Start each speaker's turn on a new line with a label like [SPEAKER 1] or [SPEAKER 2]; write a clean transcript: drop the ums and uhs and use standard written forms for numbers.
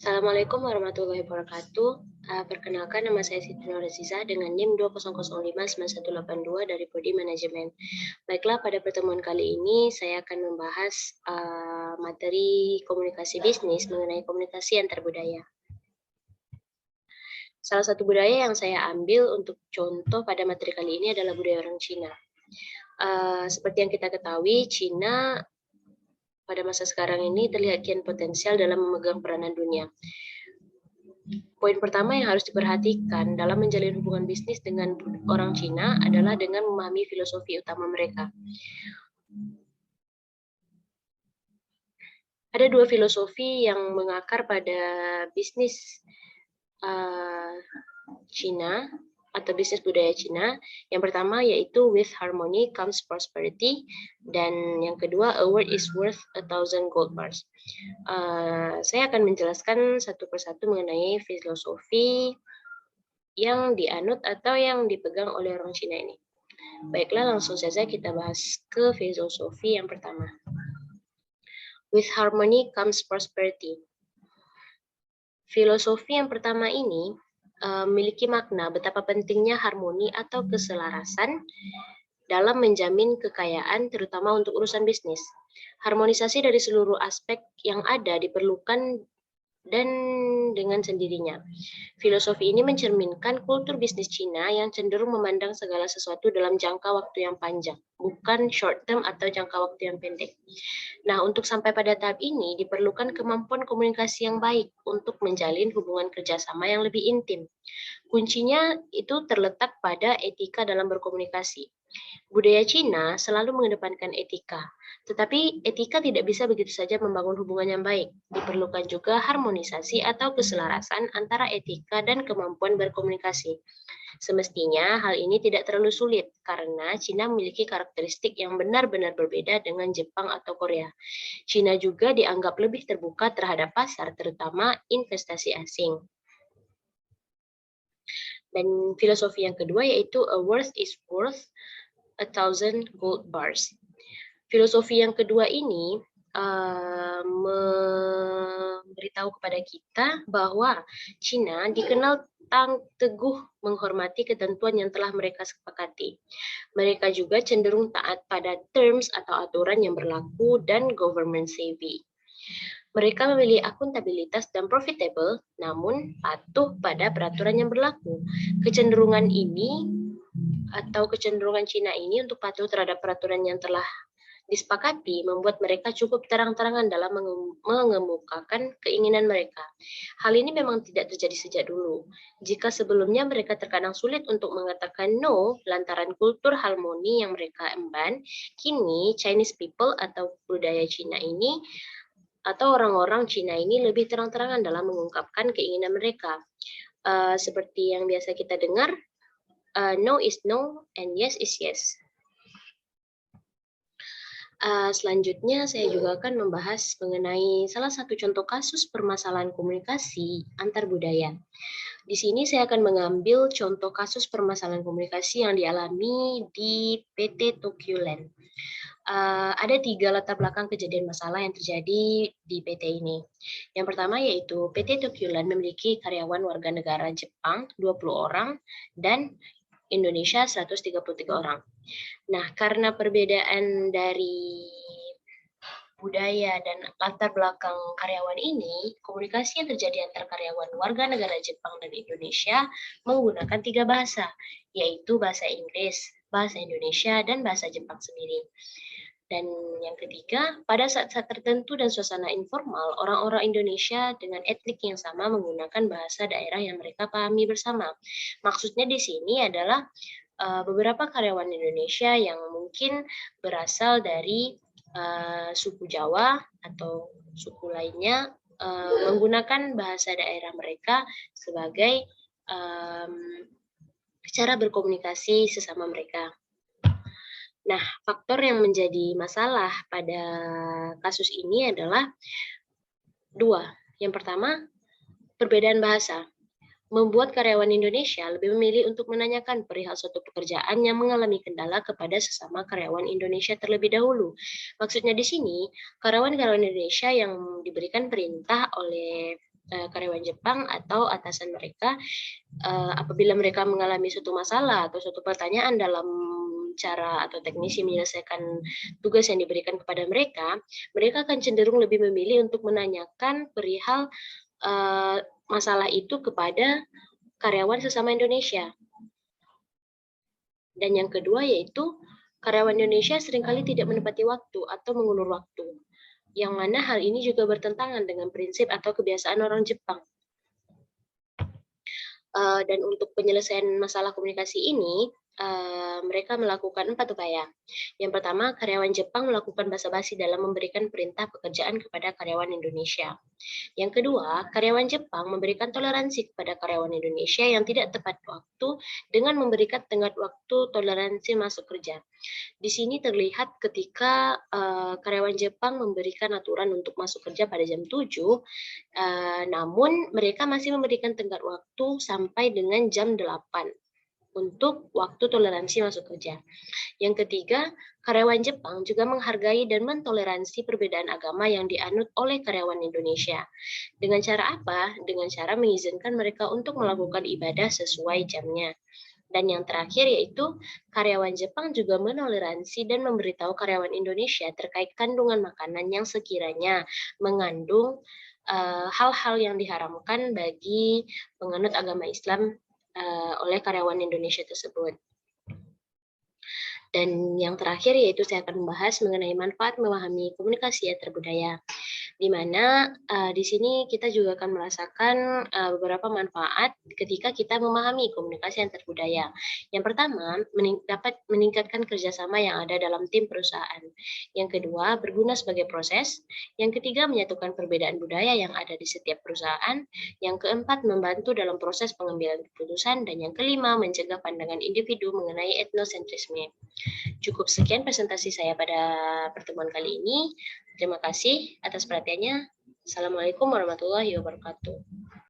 [SPEAKER 1] Assalamualaikum warahmatullahi wabarakatuh. Perkenalkan nama saya Siti Nuraziza dengan NIM 200599182 dari Prodi Manajemen. Baiklah, pada pertemuan kali ini saya akan membahas materi komunikasi bisnis mengenai komunikasi antar budaya. Salah satu budaya yang saya ambil untuk contoh pada materi kali ini adalah budaya orang Cina. Seperti yang kita ketahui, Cina pada masa sekarang ini terlihat kian potensial dalam memegang peranan dunia. Poin pertama yang harus diperhatikan dalam menjalin hubungan bisnis dengan orang Cina adalah dengan memahami filosofi utama mereka. Ada dua filosofi yang mengakar pada bisnis Cina atau bisnis budaya Cina. Yang pertama yaitu with harmony comes prosperity, dan yang kedua a word is worth 1,000 gold bars. Saya akan menjelaskan satu persatu mengenai filosofi yang dianut atau yang dipegang oleh orang Cina ini. Baiklah, langsung saja kita bahas ke filosofi yang pertama. With harmony comes prosperity. Filosofi yang pertama ini memiliki makna betapa pentingnya harmoni atau keselarasan dalam menjamin kekayaan, terutama untuk urusan bisnis. Harmonisasi dari seluruh aspek yang ada diperlukan dan dengan sendirinya. Filosofi ini mencerminkan kultur bisnis Cina yang cenderung memandang segala sesuatu dalam jangka waktu yang panjang, bukan short term atau jangka waktu yang pendek. Nah, untuk sampai pada tahap ini diperlukan kemampuan komunikasi yang baik untuk menjalin hubungan kerjasama yang lebih intim. Kuncinya itu terletak pada etika dalam berkomunikasi. Budaya Cina selalu mengedepankan etika, tetapi etika tidak bisa begitu saja membangun hubungan yang baik. Diperlukan juga harmonisasi atau keselarasan antara etika dan kemampuan berkomunikasi. Semestinya hal ini tidak terlalu sulit karena Cina memiliki karakteristik yang benar-benar berbeda dengan Jepang atau Korea. Cina juga dianggap lebih terbuka terhadap pasar, terutama investasi asing. Dan filosofi yang kedua yaitu a word is worth 1,000 gold bars. Filosofi yang kedua ini memberitahu kepada kita bahwa Cina dikenal teguh menghormati ketentuan yang telah mereka sepakati. Mereka juga cenderung taat pada terms atau aturan yang berlaku dan government savvy. Mereka memilih akuntabilitas dan profitable, namun patuh pada peraturan yang berlaku. Kecenderungan ini atau kecenderungan Cina ini untuk patuh terhadap peraturan yang telah disepakati membuat mereka cukup terang-terangan dalam mengemukakan keinginan mereka. Hal ini memang tidak terjadi sejak dulu. Jika sebelumnya mereka terkadang sulit untuk mengatakan no lantaran kultur harmoni yang mereka emban, kini Chinese people atau budaya Cina ini atau orang-orang Cina ini lebih terang-terangan dalam mengungkapkan keinginan mereka. Seperti yang biasa kita dengar, no is no and yes is yes. Selanjutnya saya juga akan membahas mengenai salah satu contoh kasus permasalahan komunikasi antar budaya. Di sini saya akan mengambil contoh kasus permasalahan komunikasi yang dialami di PT Tokyo Land. Ada 3 latar belakang kejadian masalah yang terjadi di PT ini. Yang pertama yaitu PT Tokyo Land memiliki karyawan warga negara Jepang 20 orang dan Indonesia 133 orang. Nah, karena perbedaan dari budaya dan latar belakang karyawan ini, komunikasi yang terjadi antar karyawan warga negara Jepang dan Indonesia menggunakan 3 bahasa, yaitu bahasa Inggris, bahasa Indonesia, dan bahasa Jepang sendiri. Dan yang ketiga, pada saat-saat tertentu dan suasana informal, orang-orang Indonesia dengan etnik yang sama menggunakan bahasa daerah yang mereka pahami bersama. Maksudnya di sini adalah beberapa karyawan Indonesia yang mungkin berasal dari suku Jawa atau suku lainnya menggunakan bahasa daerah mereka sebagai cara berkomunikasi sesama mereka. Nah, faktor yang menjadi masalah pada kasus ini adalah 2. Yang pertama, perbedaan bahasa. Membuat karyawan Indonesia lebih memilih untuk menanyakan perihal suatu pekerjaan yang mengalami kendala kepada sesama karyawan Indonesia terlebih dahulu. Maksudnya di sini, karyawan-karyawan Indonesia yang diberikan perintah oleh karyawan Jepang atau atasan mereka apabila mereka mengalami suatu masalah atau suatu pertanyaan dalam cara atau teknisi menyelesaikan tugas yang diberikan kepada mereka, mereka akan cenderung lebih memilih untuk menanyakan perihal masalah itu kepada karyawan sesama Indonesia. Dan yang kedua yaitu karyawan Indonesia seringkali tidak menepati waktu atau mengulur waktu, yang mana hal ini juga bertentangan dengan prinsip atau kebiasaan orang Jepang. Dan untuk penyelesaian masalah komunikasi ini, mereka melakukan 4 upaya. Yang pertama, karyawan Jepang melakukan basa-basi dalam memberikan perintah pekerjaan kepada karyawan Indonesia. Yang kedua, karyawan Jepang memberikan toleransi kepada karyawan Indonesia yang tidak tepat waktu dengan memberikan tenggat waktu toleransi masuk kerja. Di sini terlihat ketika karyawan Jepang memberikan aturan untuk masuk kerja pada jam 7, namun mereka masih memberikan tenggat waktu sampai dengan jam 8 untuk waktu toleransi masuk kerja. Yang ketiga, karyawan Jepang juga menghargai dan mentoleransi perbedaan agama yang dianut oleh karyawan Indonesia. Dengan cara apa? Dengan cara mengizinkan mereka untuk melakukan ibadah sesuai jamnya. Dan yang terakhir yaitu karyawan Jepang juga menoleransi dan memberitahu karyawan Indonesia terkait kandungan makanan yang sekiranya mengandung hal-hal yang diharamkan bagi penganut agama Islam oleh karyawan Indonesia tersebut. Dan yang terakhir yaitu saya akan membahas mengenai manfaat memahami komunikasi antar budaya, di mana di sini kita juga akan merasakan beberapa manfaat ketika kita memahami komunikasi antar budaya. Yang pertama, dapat meningkatkan kerjasama yang ada dalam tim perusahaan. Yang kedua, berguna sebagai proses. Yang ketiga, menyatukan perbedaan budaya yang ada di setiap perusahaan. Yang keempat, membantu dalam proses pengambilan keputusan. Dan yang kelima, mencegah pandangan individu mengenai etnosentrisme. Cukup sekian presentasi saya pada pertemuan kali ini. Terima kasih atas perhatiannya. Assalamualaikum warahmatullahi wabarakatuh.